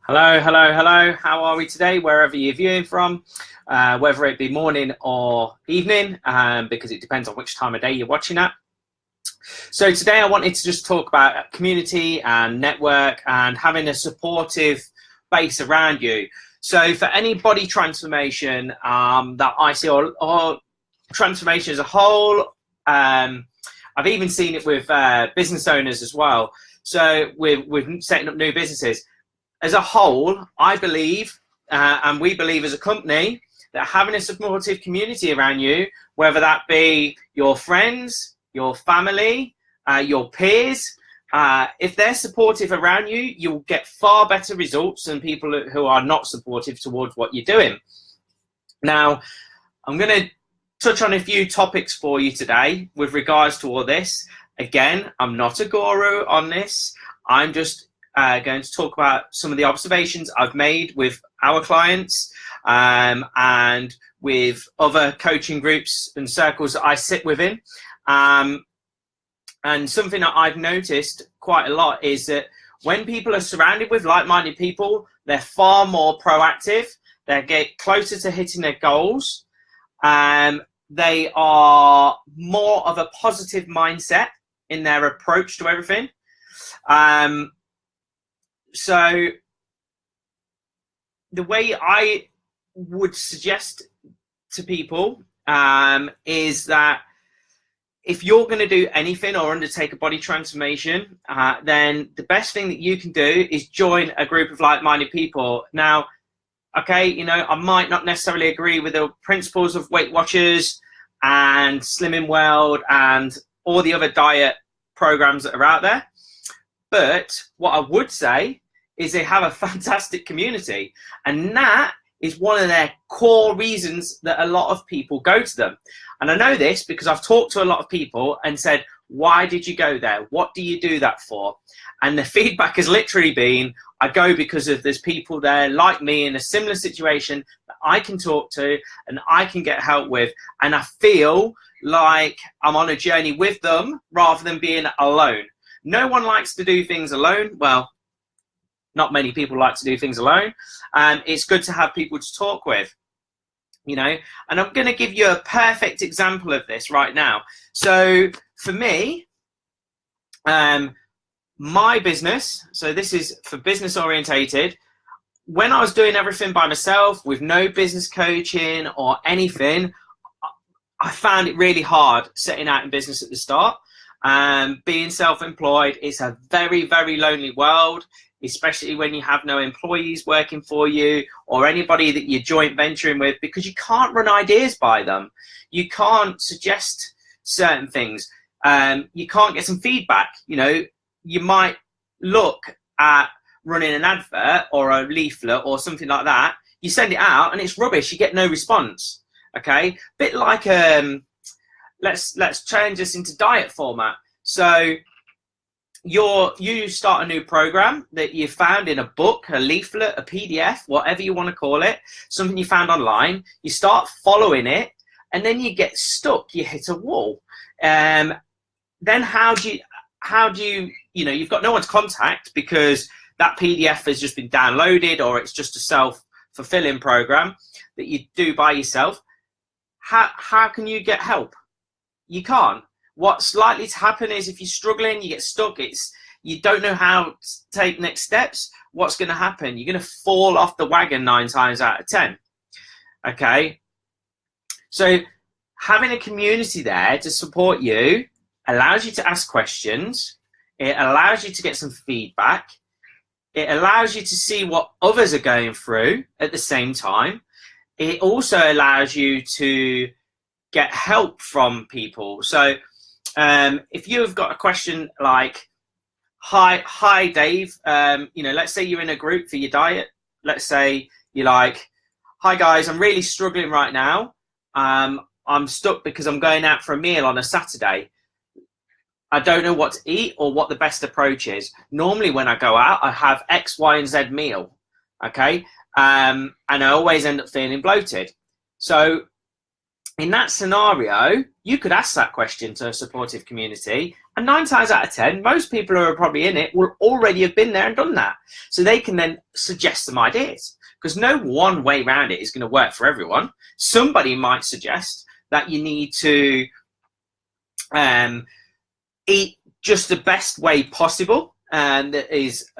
Hello, hello, hello. How are we today? Wherever you're viewing from, whether it be morning or evening, because it depends on which time of day you're watching at. So today I wanted to just talk about community and network and having a supportive base around you. So for any body transformation that I see, or transformation as a whole, I've even seen it with business owners as well. So with setting up new businesses. As a whole, I believe, and we believe as a company, that having a supportive community around you, whether that be your friends, your family, your peers, if they're supportive around you, you'll get far better results than people who are not supportive towards what you're doing. Now, I'm going to touch on a few topics for you today with regards to all this. Again, I'm not a guru on this. I'm just going to talk about some of the observations I've made with our clients and with other coaching groups and circles that I sit within. And something that I've noticed quite a lot is that when people are surrounded with like-minded people, they're far more proactive. They get closer to hitting their goals. They are more of a positive mindset in their approach to everything. So the way I would suggest to people is that if you're going to do anything or undertake a body transformation, then the best thing that you can do is join a group of like-minded people. Now, okay, you know, I might not necessarily agree with the principles of Weight Watchers and Slimming World and all the other diet programs that are out there. But what I would say is they have a fantastic community, and that is one of their core reasons that a lot of people go to them. And I know this because I've talked to a lot of people and said, why did you go there? What do you do that for? And the feedback has literally been, I go because of there's people there like me in a similar situation that I can talk to and I can get help with. And I feel like I'm on a journey with them rather than being alone. No one likes to do things alone. Well, not many people like to do things alone. It's good to have people to talk with, you know. And I'm going to give you a perfect example of this right now. So for me, my business, so this is for business orientated. When I was doing everything by myself with no business coaching or anything, I found it really hard setting out in business at the start. Being self-employed, it's a very, very lonely world, especially when you have no employees working for you or anybody that you're joint venturing with, because you can't run ideas by them. You can't suggest certain things. You can't get some feedback. You know, you might look at running an advert or a leaflet or something like that. You send it out and it's rubbish. You get no response. Okay, bit like let's change this into diet format. So you start a new program that you found in a book, a leaflet, a PDF, whatever you want to call it, something you found online. You start following it, and then you get stuck. You hit a wall. Then how do you, you know, you've got no one to contact because that PDF has just been downloaded, or it's just a self-fulfilling program that you do by yourself. How can you get help? You can't. What's likely to happen is if you're struggling, you get stuck, you don't know how to take next steps, what's going to happen? You're going to fall off the wagon 9 times out of 10. Okay? So having a community there to support you allows you to ask questions. It allows you to get some feedback. It allows you to see what others are going through at the same time. It also allows you to get help from people. So if you've got a question like, hi Dave, you know, let's say you're in a group for your diet. Let's say you're like, hi guys, I'm really struggling right now. I'm stuck because I'm going out for a meal on a Saturday. I don't know what to eat or what the best approach is. Normally when I go out, I have X, Y, and Z meal. Okay. And I always end up feeling bloated. So in that scenario, you could ask that question to a supportive community, and 9 times out of 10, most people who are probably in it will already have been there and done that. So they can then suggest some ideas, because no one way around it is going to work for everyone. Somebody might suggest that you need to eat just the best way possible, and that is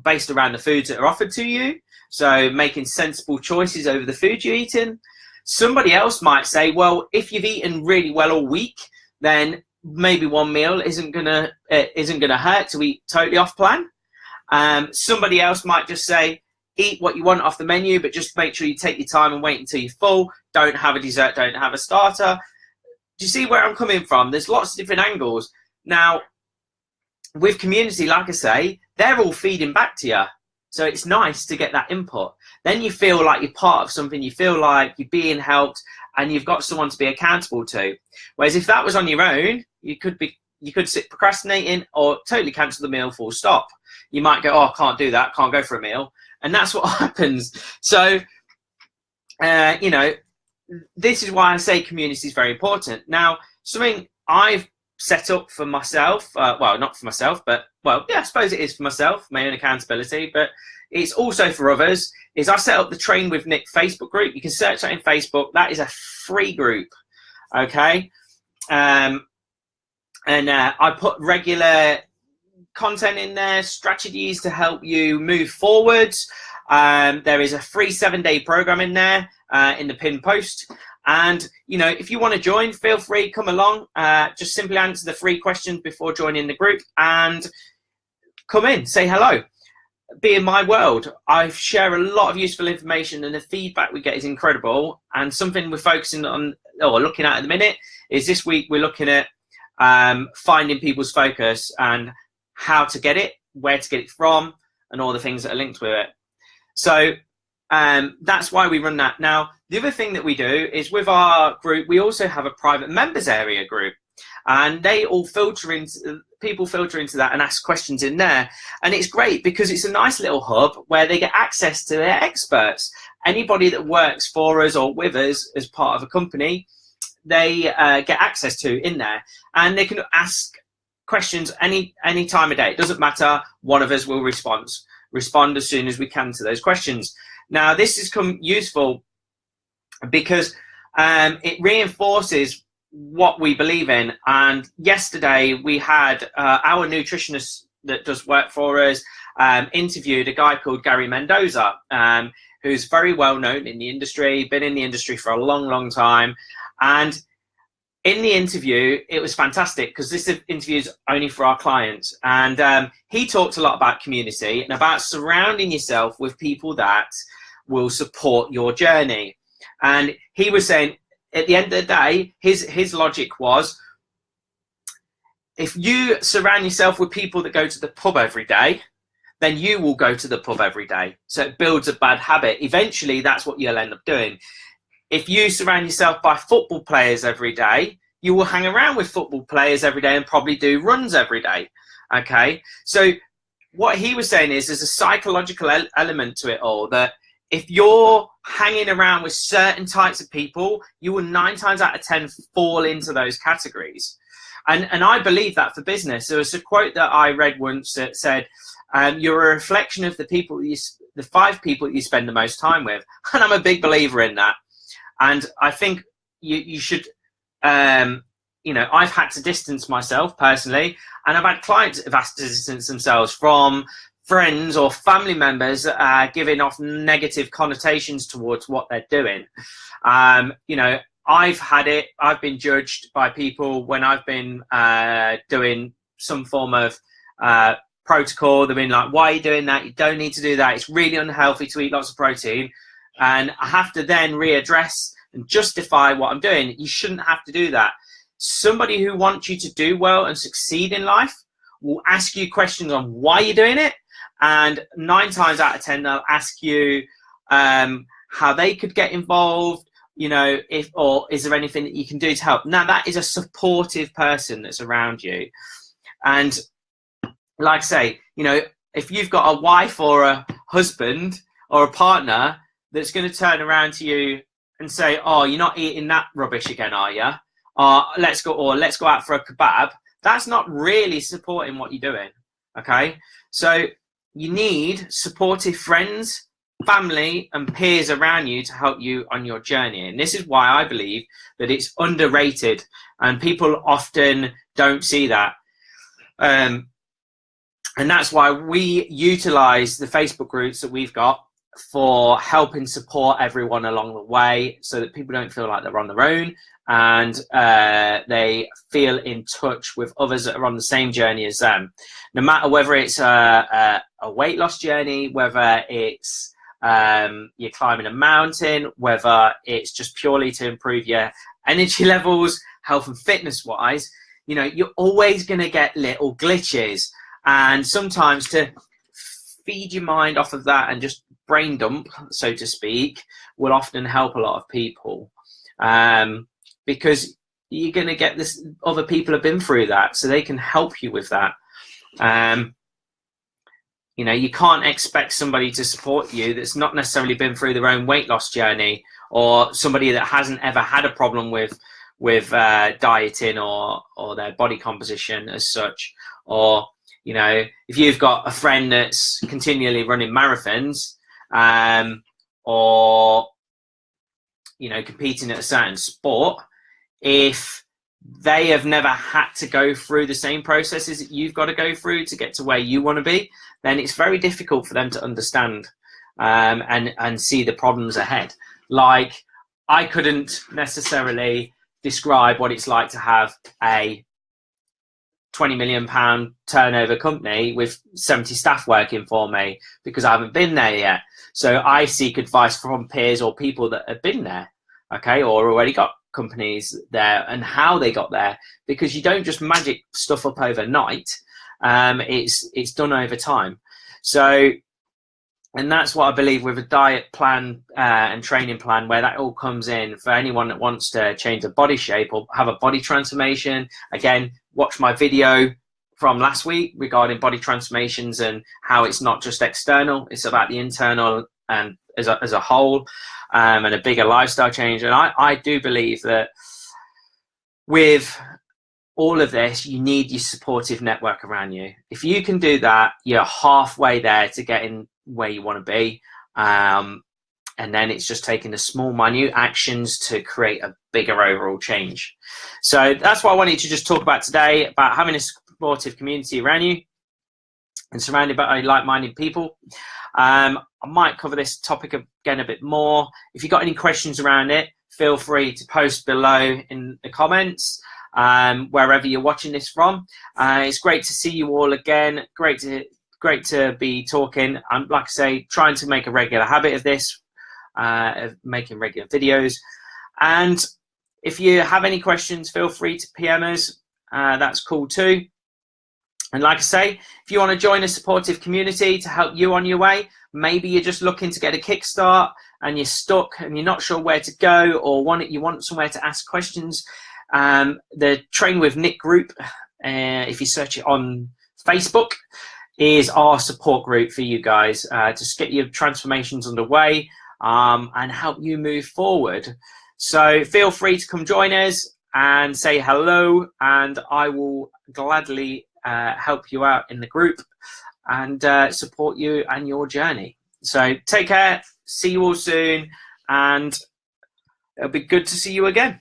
based around the foods that are offered to you. So making sensible choices over the food you're eating. Somebody else might say, well, if you've eaten really well all week, then maybe one meal isn't gonna hurt to eat totally off plan. Somebody else might just say, eat what you want off the menu, but just make sure you take your time and wait until you're full. Don't have a dessert, don't have a starter. Do you see where I'm coming from? There's lots of different angles. Now, with community, like I say, they're all feeding back to you. So it's nice to get that input. Then you feel like you're part of something, you feel like you're being helped, and you've got someone to be accountable to. Whereas if that was on your own, you could sit procrastinating or totally cancel the meal full stop. You might go, oh, I can't do that, can't go for a meal. And that's what happens. So, you know, this is why I say community is very important. Now, something I've set up for myself, well, not for myself, but, well, yeah, I suppose it is for myself, my own accountability, but it's also for others, is I set up the Train with Nick Facebook group. You can search that in Facebook. That is a free group, okay? And I put regular content in there, strategies to help you move forwards. There is a free 7-day program in there in the pinned post. And, you know, if you want to join, feel free, come along. Just simply answer the 3 questions before joining the group and come in, say hello. Be in my world. I share a lot of useful information, and the feedback we get is incredible. And something we're focusing on or looking at the minute is this week we're looking at finding people's focus and how to get it, where to get it from, and all the things that are linked with it. So that's why we run that. Now, the other thing that we do is with our group, we also have a private members area group, and they all people filter into that and ask questions in there. And it's great because it's a nice little hub where they get access to their experts. Anybody that works for us or with us as part of a company, they get access to in there, and they can ask questions any time of day. It doesn't matter. One of us will respond as soon as we can to those questions. Now, this has come useful because it reinforces what we believe in. And yesterday we had our nutritionist that does work for us interviewed a guy called Gary Mendoza, who's very well known in the industry, been in the industry for a long time. And in the interview, it was fantastic because this interview is only for our clients. And he talked a lot about community and about surrounding yourself with people that will support your journey. And he was saying, at the end of the day, his logic was, if you surround yourself with people that go to the pub every day, then you will go to the pub every day. So it builds a bad habit. Eventually, that's what you'll end up doing. If you surround yourself by football players every day, you will hang around with football players every day and probably do runs every day. Okay? So what he was saying is there's a psychological element to it all, that if you're hanging around with certain types of people, you will 9 times out of 10 fall into those categories. And I believe that for business. There was a quote that I read once that said, you're a reflection of the 5 people that you spend the most time with. And I'm a big believer in that. And I think you should, you know, I've had to distance myself personally, and I've had clients that have had to distance themselves from friends or family members giving off negative connotations towards what they're doing. You know, I've been judged by people when I've been doing some form of protocol. They've been like, why are you doing that? You don't need to do that. It's really unhealthy to eat lots of protein. And I have to then readdress and justify what I'm doing. You shouldn't have to do that. Somebody who wants you to do well and succeed in life will ask you questions on why you're doing it. And 9 times out of 10, they'll ask you how they could get involved, you know, or is there anything that you can do to help? Now, that is a supportive person that's around you. And like I say, you know, if you've got a wife or a husband or a partner that's going to turn around to you and say, oh, you're not eating that rubbish again, are you? Let's go out for a kebab. That's not really supporting what you're doing. Okay, so you need supportive friends, family, and peers around you to help you on your journey. And this is why I believe that it's underrated, and people often don't see that. And that's why we utilize the Facebook groups that we've got for helping support everyone along the way, so that people don't feel like they're on their own, and they feel in touch with others that are on the same journey as them. No matter whether it's a weight loss journey, whether it's you're climbing a mountain, whether it's just purely to improve your energy levels, health and fitness wise, you know, you're always going to get little glitches. And sometimes to feed your mind off of that and just brain dump, so to speak, will often help a lot of people, because you're going to get this, other people have been through that, so they can help you with that. You know, you can't expect somebody to support you that's not necessarily been through their own weight loss journey, or somebody that hasn't ever had a problem with dieting or their body composition as such. Or, you know, if you've got a friend that's continually running marathons, or, you know, competing at a certain sport, if they have never had to go through the same processes that you've got to go through to get to where you want to be, then it's very difficult for them to understand and see the problems ahead. Like, I couldn't necessarily describe what it's like to have a £20 million turnover company with 70 staff working for me, because I haven't been there yet. So I seek advice from peers or people that have been there, okay, or already got companies there, and how they got there, because you don't just magic stuff up overnight. It's done over time. So, and that's what I believe with a diet plan and training plan, where that all comes in for anyone that wants to change their body shape or have a body transformation. Again, watch my video from last week regarding body transformations and how it's not just external, it's about the internal and as a whole, and a bigger lifestyle change. And I do believe that with all of this, you need your supportive network around you. If you can do that, you're halfway there to getting where you want to be. And then it's just taking the small, minute actions to create a bigger overall change. So that's what I wanted to just talk about today, about having a supportive community around you and surrounded by like-minded people. I might cover this topic again a bit more. If you've got any questions around it, feel free to post below in the comments, wherever you're watching this from. It's great to see you all again. Great to be talking. I'm, like I say, trying to make a regular habit of this, of making regular videos. And if you have any questions, feel free to PM us. That's cool too. And like I say, if you want to join a supportive community to help you on your way, maybe you're just looking to get a kickstart and you're stuck and you're not sure where to go, or you want somewhere to ask questions, the Train with Nick group, if you search it on Facebook, is our support group for you guys to just get your transformations underway and help you move forward. So feel free to come join us and say hello, and I will gladly help you out in the group and support you and your journey. So take care, see you all soon, and it'll be good to see you again.